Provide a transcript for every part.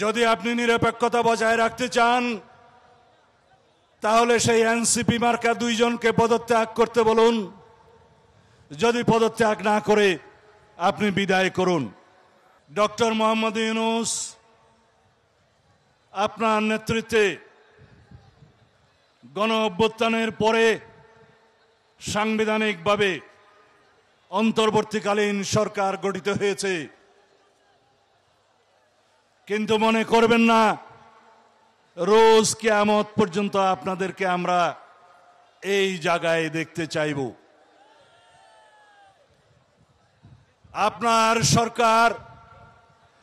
যদি আপনি নিরপেক্ষতা বজায় রাখতে চান তাহলে সেই এনসিপি মার্কা দুইজনকে পদত্যাগ করতে বলুন। যদি পদত্যাগ না করে আপনি বিদায় করুন। ডক্টর মোহাম্মদ ইউনূস আপনার নেতৃত্বে গণ অভ্যুত্থানের পরে সাংবিধানিকভাবে অন্তর্বর্তীকালীন সরকার গঠিত হয়েছে, কিন্তু মনে করবেন না রোজ কিয়ামত পর্যন্ত আপনাদেরকে আমরা এই জায়গায় দেখতে চাইব। আপনার সরকার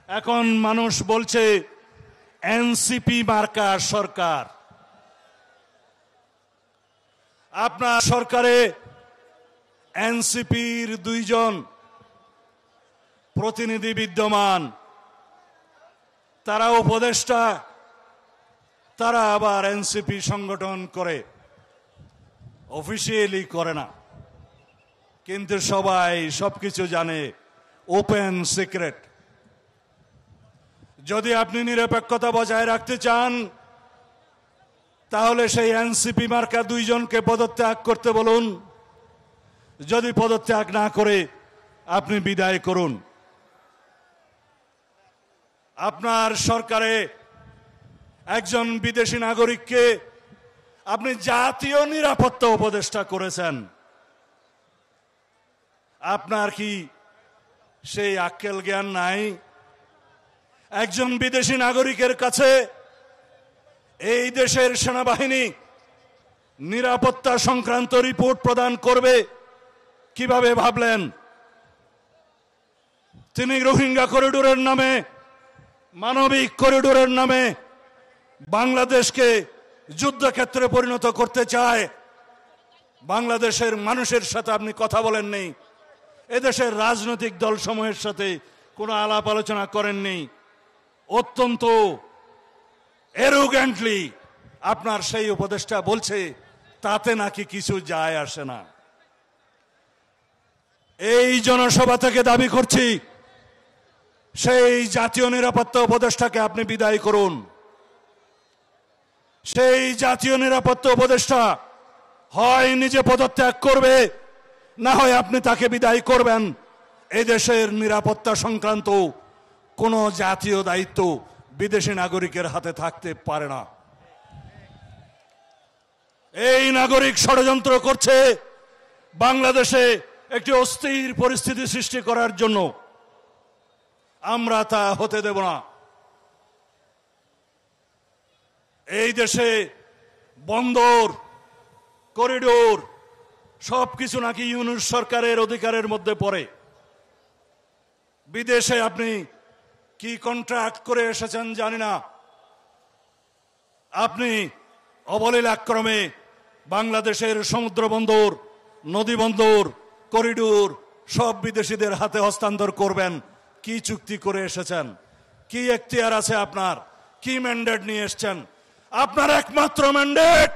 এখন মানুষ বলছে এনসিপি মার্কা সরকার। আপনার সরকারে এনসিপির দুইজন প্রতিনিধি বিদ্যমান, তারা উপদেষ্টা, তারা আবার এনসিপি সংগঠন করে, অফিসিয়ালি করে না, কিন্তু সবাই সবকিছু জানে, ওপেন সিক্রেট। যদি আপনি নিরপেক্ষতা বজায় রাখতে চান তাহলে সেই এনসিপি মার্কা দুইজনকে পদত্যাগ করতে বলুন। যদি পদত্যাগ না করে আপনি বিদায় করুন। আপনার সরকারে একজন বিদেশি নাগরিককে আপনি জাতীয় নিরাপত্তা উপদেষ্টা করেছেন। আপনার কি সেই আক্কেল জ্ঞান নাই? একজন বিদেশি নাগরিকের কাছে এই দেশের সেনাবাহিনী নিরাপত্তা সংক্রান্ত রিপোর্ট প্রদান করবে কিভাবে ভাবলেন? তিনি রোহিঙ্গা করিডোরের নামে, মানবিক করিডোরের নামে বাংলাদেশকে যুদ্ধক্ষেত্রে পরিণত করতে চায়। বাংলাদেশের মানুষের সাথে আপনি কথা বলেননি, এদেশের রাজনৈতিক দলসমূহের সাথে কোনো আলাপ আলোচনা করেননি। অত্যন্ত অ্যারোগ্যান্টলি আপনার সেই উপদেষ্টা বলছে তাতে নাকি কিছু যায় আসে না। এই জনসভা থেকে দাবি করছি সেই জাতীয় নিরাপত্তা উপদেষ্টাকে আপনি বিদায় করুন। সেই জাতীয় নিরাপত্তা উপদেষ্টা হয় নিজে পদত্যাগ করবে, না হয় আপনি তাকে বিদায় করবেন। এই দেশের নিরাপত্তা সংক্রান্ত কোনো জাতীয় দায়িত্ব বিদেশি নাগরিকের হাতে থাকতে পারে না। এই নাগরিক ষড়যন্ত্র করছে বাংলাদেশে একটি অস্থির পরিস্থিতি সৃষ্টি করার জন্য। আমরা তা হতে দেব না। এই দেশে বন্দর, করিডোর সবকিছু নাকি ইউনূস সরকারের অধিকারের মধ্যে পড়ে। বিদেশে আপনি কি কন্ট্রাক্ট করে এসেছেন জানি না, আপনি অবলীলাক্রমে বাংলাদেশের সমুদ্র বন্দর, নদী বন্দর, করিডোর সব বিদেশিদের হাতে হস্তান্তর করবেন। কি চুক্তি করে এসেছেন? কি এখতিয়ার আছে আপনার? কি ম্যান্ডেট নিয়ে এসেছেন? আপনার একমাত্র ম্যান্ডেট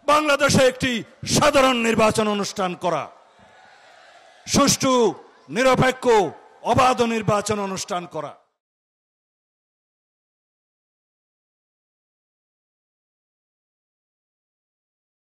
বাংলাদেশে একটি সাধারণ নির্বাচন অনুষ্ঠান করা, সুষ্ঠু, নিরপেক্ষ, অবাধ নির্বাচন অনুষ্ঠান করা।